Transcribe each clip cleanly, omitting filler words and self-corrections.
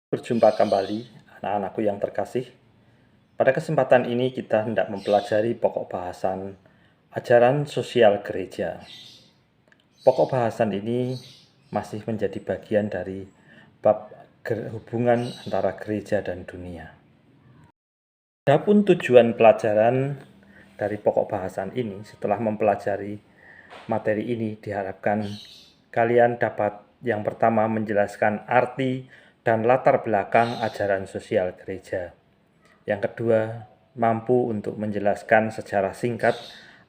Berjumpa kembali, anak-anakku yang terkasih. Pada kesempatan ini kita hendak mempelajari pokok bahasan ajaran sosial gereja. Pokok bahasan ini masih menjadi bagian dari bab hubungan antara gereja dan dunia. Adapun tujuan pelajaran dari pokok bahasan ini, setelah mempelajari materi ini, diharapkan kalian dapat yang pertama menjelaskan arti dan latar belakang ajaran sosial gereja. Yang kedua, mampu untuk menjelaskan secara singkat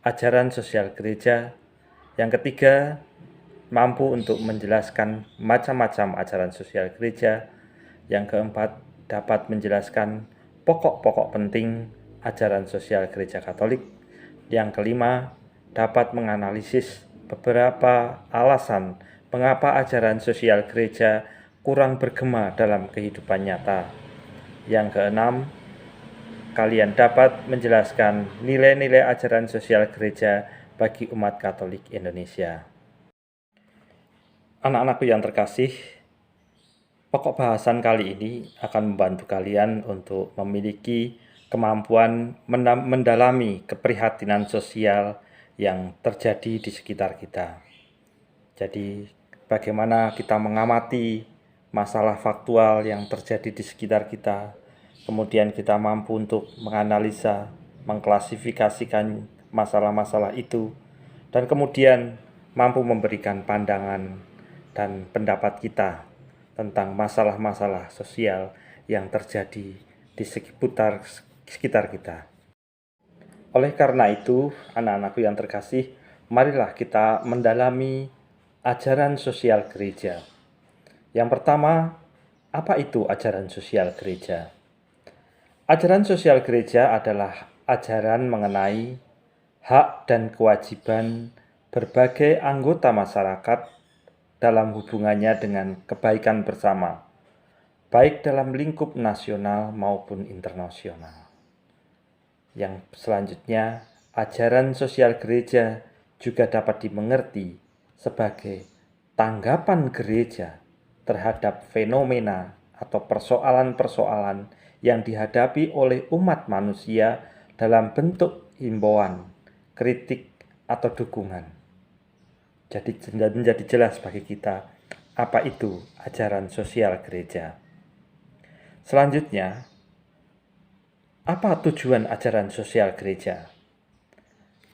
ajaran sosial gereja. Yang ketiga, mampu untuk menjelaskan macam-macam ajaran sosial gereja. Yang keempat, dapat menjelaskan pokok-pokok penting ajaran sosial gereja Katolik. Yang kelima, dapat menganalisis beberapa alasan mengapa ajaran sosial gereja kurang bergema dalam kehidupan nyata. Yang keenam, kalian dapat menjelaskan nilai-nilai ajaran sosial gereja bagi umat Katolik Indonesia. Anak-anakku yang terkasih, pokok bahasan kali ini akan membantu kalian untuk memiliki kemampuan mendalami keprihatinan sosial yang terjadi di sekitar kita. Jadi, bagaimana kita mengamati masalah faktual yang terjadi di sekitar kita, kemudian kita mampu untuk menganalisa, mengklasifikasikan masalah-masalah itu, dan kemudian mampu memberikan pandangan dan pendapat kita tentang masalah-masalah sosial yang terjadi di sekitar kita. Oleh karena itu, anak-anakku yang terkasih, marilah kita mendalami ajaran sosial gereja. Yang pertama, apa itu ajaran sosial gereja? Ajaran sosial gereja adalah ajaran mengenai hak dan kewajiban berbagai anggota masyarakat dalam hubungannya dengan kebaikan bersama, baik dalam lingkup nasional maupun internasional. Yang selanjutnya, ajaran sosial gereja juga dapat dimengerti sebagai tanggapan gereja terhadap fenomena atau persoalan-persoalan yang dihadapi oleh umat manusia dalam bentuk himbauan, kritik, atau dukungan. Jadi menjadi jelas bagi kita apa itu ajaran sosial gereja. Selanjutnya, apa tujuan ajaran sosial gereja?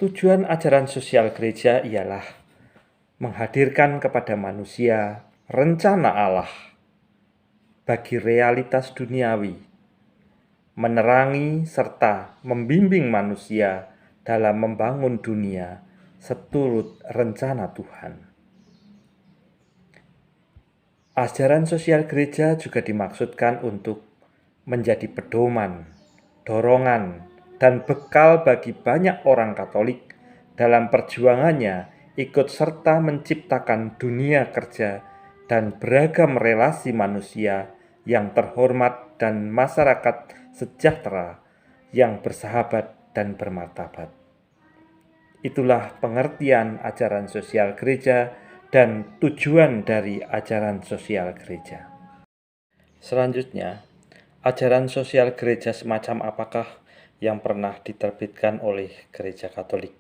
Tujuan ajaran sosial gereja ialah menghadirkan kepada manusia rencana Allah bagi realitas duniawi, menerangi serta membimbing manusia dalam membangun dunia seturut rencana Tuhan. Ajaran sosial gereja juga dimaksudkan untuk menjadi pedoman, dorongan, dan bekal bagi banyak orang Katolik dalam perjuangannya ikut serta menciptakan dunia kerja dan beragam relasi manusia yang terhormat dan masyarakat sejahtera yang bersahabat dan bermartabat. Itulah pengertian ajaran sosial gereja dan tujuan dari ajaran sosial gereja. Selanjutnya, ajaran sosial gereja semacam apakah yang pernah diterbitkan oleh Gereja Katolik?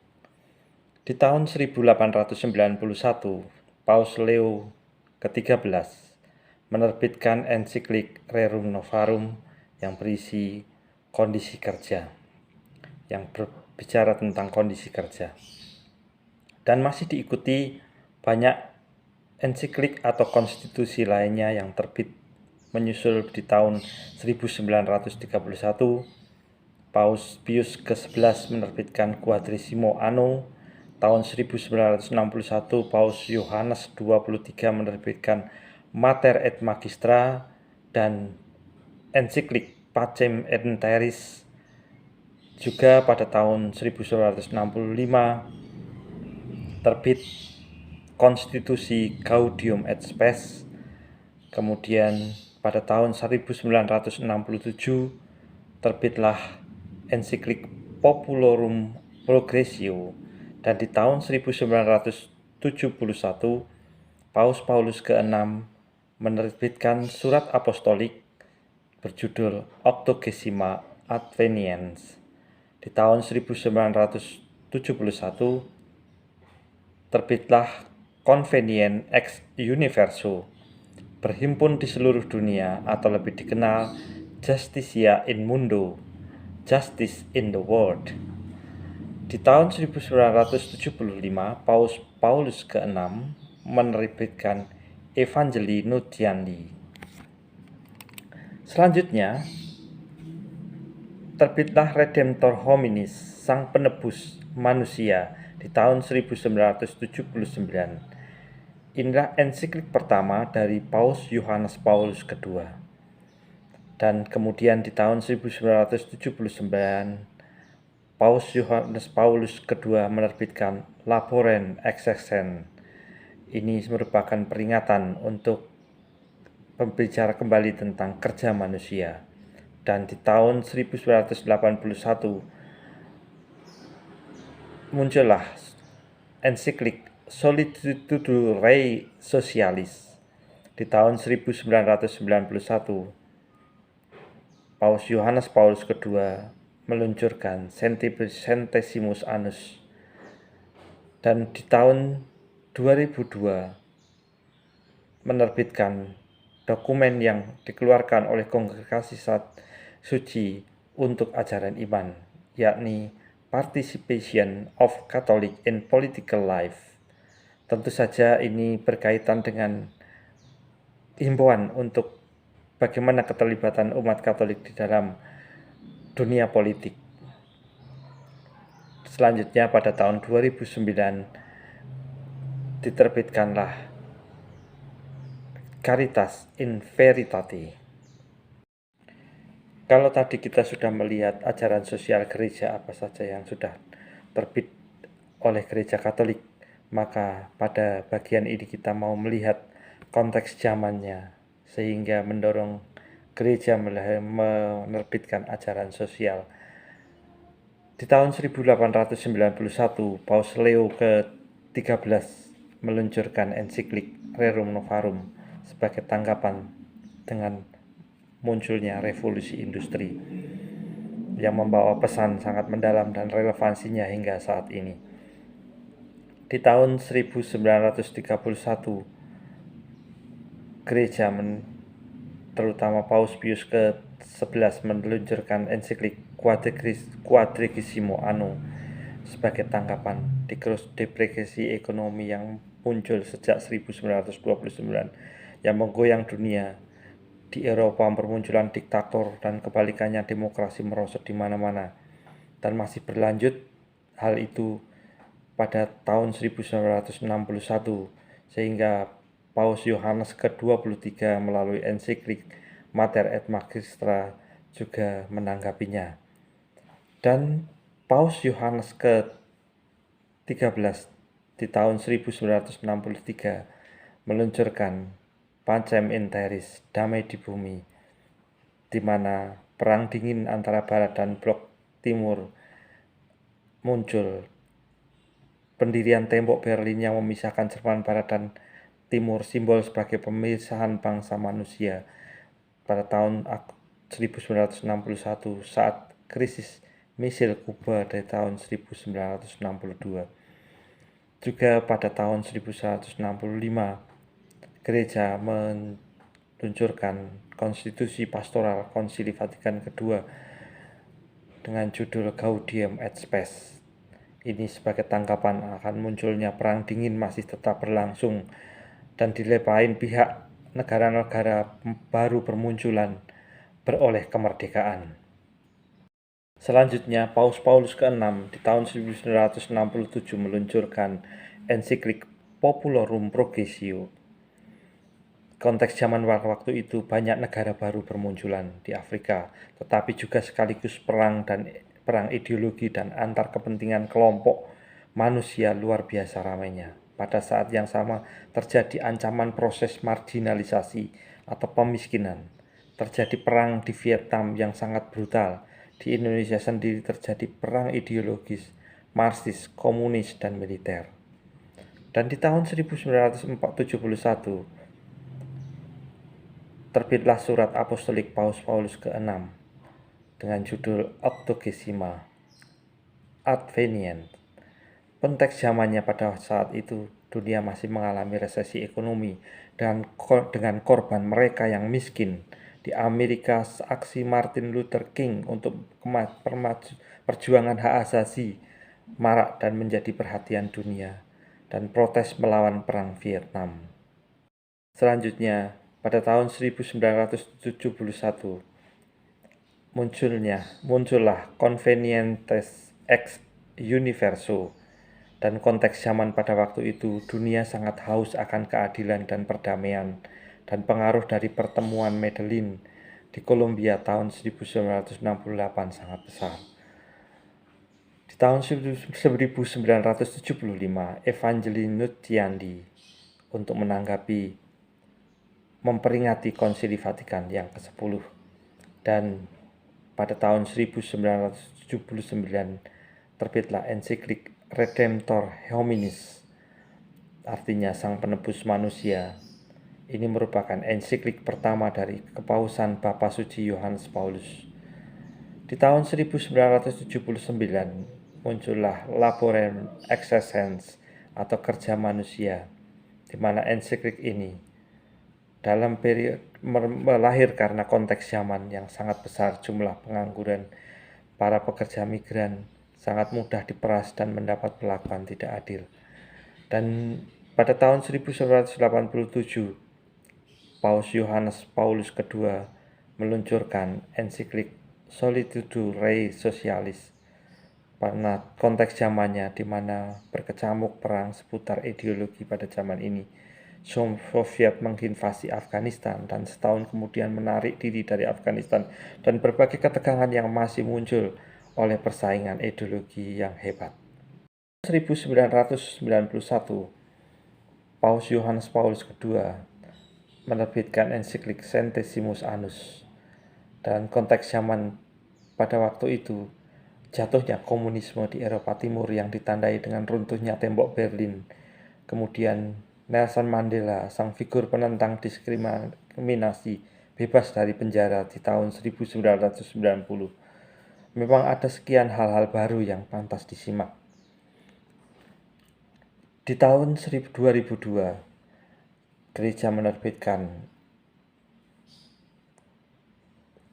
Di tahun 1891, Paus Leo ke-13 menerbitkan ensiklik Rerum Novarum yang berisi kondisi kerja, yang berbicara tentang kondisi kerja. Dan masih diikuti banyak ensiklik atau konstitusi lainnya yang terbit menyusul di tahun 1931. Paus Pius ke-11 menerbitkan Quadrissimo Anno. Tahun 1961 Paus Yohanes 23 menerbitkan Mater et Magistra, dan ensiklik Pacem et Terris. Juga pada tahun 1965 terbit Konstitusi Gaudium et Spes. Kemudian pada tahun 1967 terbitlah ensiklik Populorum Progressio, dan di tahun 1971 Paus Paulus ke-6 menerbitkan surat apostolik berjudul Octogesima Adveniens. Di tahun 1971 terbitlah Convenient ex Universo, berhimpun di seluruh dunia atau lebih dikenal Justitia in Mundo, Justice in the World. Di tahun 1975, Paus Paulus ke-6 menerbitkan Evangelii Nuntiandi. Selanjutnya, terbitlah Redemptor Hominis, Sang Penebus Manusia di tahun 1979. Inilah ensiklik pertama dari Paus Yohanes Paulus II. Dan kemudian di tahun 1979, Paus Yohanes Paulus II menerbitkan Laboren Exercens. Ini merupakan peringatan untuk berbicara kembali tentang kerja manusia. Dan di tahun 1981 muncullah ensiklik Solitudo Rei Socialis. Di tahun 1991 Paus Yohanes Paulus II meluncurkan Centesimus Annus. Dan di tahun 2002 menerbitkan dokumen yang dikeluarkan oleh Kongregasi Suci untuk ajaran iman, yakni Participation of Catholic in Political Life. Tentu saja ini berkaitan dengan himbauan untuk bagaimana keterlibatan umat Katolik di dalam dunia politik. Selanjutnya pada tahun 2009 diterbitkanlah Caritas in Veritate. Kalau tadi kita sudah melihat ajaran sosial gereja apa saja yang sudah terbit oleh gereja Katolik, maka pada bagian ini kita mau melihat konteks zamannya, sehingga mendorong gereja menerbitkan ajaran sosial. Di tahun 1891, Paus Leo ke-13 meluncurkan ensiklik Rerum Novarum sebagai tanggapan dengan munculnya revolusi industri yang membawa pesan sangat mendalam dan relevansinya hingga saat ini. Di tahun 1931, gereja terutama Paus Pius ke-11 meluncurkan ensiklik Quadragesimo Anno sebagai tanggapan depresi ekonomi yang muncul sejak 1929 yang menggoyang dunia. Di Eropa bermunculan diktator dan kebalikannya demokrasi merosot di mana-mana. Dan masih berlanjut hal itu pada tahun 1961 sehingga Paus Yohanes ke-23 melalui ensiklik Mater et Magistra juga menanggapinya. Dan Paus Yohanes ke-13 di tahun 1963 meluncurkan Pacem in Terris, damai di bumi, di mana perang dingin antara Barat dan Blok Timur muncul. Pendirian tembok Berlin yang memisahkan Jerman Barat dan Timur, simbol sebagai pemisahan bangsa manusia pada tahun 1961 saat krisis misil Kuba dari tahun 1962. Juga pada tahun 1965 gereja meluncurkan konstitusi pastoral Konsili Vatikan II dengan judul Gaudium et Spes. Ini sebagai tanggapan akan munculnya perang dingin masih tetap berlangsung dan di lain pihak negara-negara baru bermunculan beroleh kemerdekaan. Selanjutnya Paus Paulus ke-6 di tahun 1967 meluncurkan ensiklik Populorum Progressio. Konteks zaman waktu itu banyak negara baru bermunculan di Afrika, tetapi juga sekaligus perang ideologi dan antar kepentingan kelompok manusia luar biasa ramainya. Pada saat yang sama terjadi ancaman proses marginalisasi atau pemiskinan. Terjadi perang di Vietnam yang sangat brutal. Di Indonesia sendiri terjadi perang ideologis, Marxis, komunis, dan militer. Dan di tahun 1971 terbitlah surat apostolik Paus Paulus ke-6 dengan judul Octogesima Advenient. Konteks zamannya pada saat itu, dunia masih mengalami resesi ekonomi dengan korban mereka yang miskin. Di Amerika, aksi Martin Luther King untuk perjuangan hak asasi marak dan menjadi perhatian dunia, dan protes melawan perang Vietnam. Selanjutnya, pada tahun 1971, muncullah Convenientes ex Universo. Dan konteks zaman pada waktu itu, dunia sangat haus akan keadilan dan perdamaian, dan pengaruh dari pertemuan Medellin di Kolombia tahun 1968 sangat besar. Di tahun 1975, Evangeline Nunciandi untuk memperingati Konsili Vatikan yang ke-10, dan pada tahun 1979 terbitlah ensiklik Redemptor Hominis, artinya Sang Penebus Manusia. Ini merupakan ensiklik pertama dari Kepausan Bapa Suci Yohanes Paulus. Di tahun 1979 muncullah Laborem Excellens atau kerja manusia, di mana ensiklik ini dalam periode melahir karena konteks zaman yang sangat besar, jumlah pengangguran, para pekerja migran sangat mudah diperas dan mendapat perlakuan tidak adil. Dan pada tahun 1987, Paus Yohanes Paulus II meluncurkan ensiklik Solitudo Rei Socialis karena konteks zamannya di mana berkecamuk perang seputar ideologi pada zaman ini. Soviet menginvasi Afghanistan dan setahun kemudian menarik diri dari Afghanistan, dan berbagai ketegangan yang masih muncul oleh persaingan ideologi yang hebat. 1991, Paus Yohanes Paulus II menerbitkan ensiklik Centesimus Annus. Dan konteks zaman pada waktu itu, jatuhnya komunisme di Eropa Timur yang ditandai dengan runtuhnya tembok Berlin. Kemudian Nelson Mandela, sang figur penentang diskriminasi, bebas dari penjara di tahun 1990. Memang ada sekian hal-hal baru yang pantas disimak. Di tahun 2002, gereja menerbitkan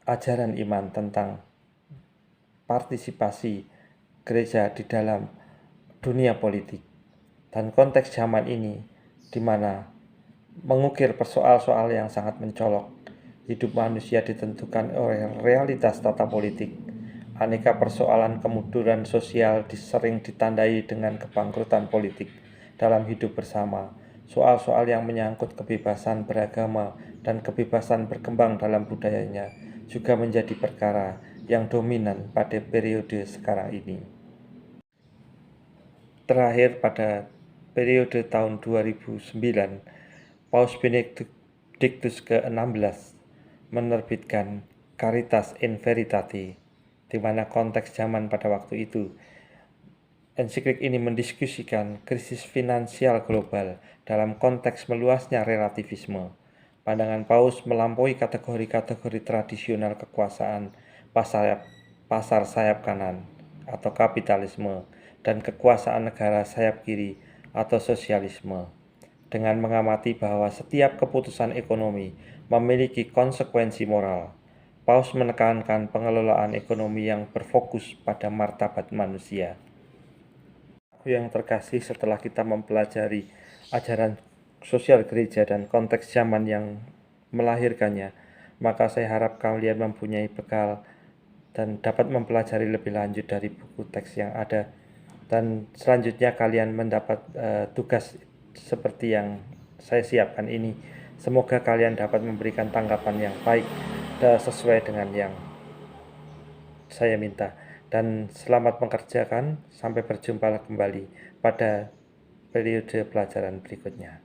ajaran iman tentang partisipasi gereja di dalam dunia politik. Dan konteks zaman ini, di mana mengukir persoal-soal yang sangat mencolok, hidup manusia ditentukan oleh realitas tata politik. Aneka persoalan kemunduran sosial sering ditandai dengan kebangkrutan politik dalam hidup bersama. Soal-soal yang menyangkut kebebasan beragama dan kebebasan berkembang dalam budayanya juga menjadi perkara yang dominan pada periode sekarang ini. Terakhir, pada periode tahun 2009, Paus Benedictus ke-16 menerbitkan Caritas in Veritate, di mana konteks zaman pada waktu itu. Ensiklik ini mendiskusikan krisis finansial global dalam konteks meluasnya relativisme. Pandangan Paus melampaui kategori-kategori tradisional kekuasaan pasar sayap kanan atau kapitalisme dan kekuasaan negara sayap kiri atau sosialisme. Dengan mengamati bahwa setiap keputusan ekonomi memiliki konsekuensi moral, Paus menekankan pengelolaan ekonomi yang berfokus pada martabat manusia. Yang terkasih, setelah kita mempelajari ajaran sosial gereja dan konteks zaman yang melahirkannya, maka saya harap kalian mempunyai bekal dan dapat mempelajari lebih lanjut dari buku teks yang ada, dan selanjutnya kalian mendapat tugas seperti yang saya siapkan ini. Semoga kalian dapat memberikan tanggapan yang baik sesuai dengan yang saya minta. Dan selamat mengerjakan. Sampai berjumpa kembali pada periode pelajaran berikutnya.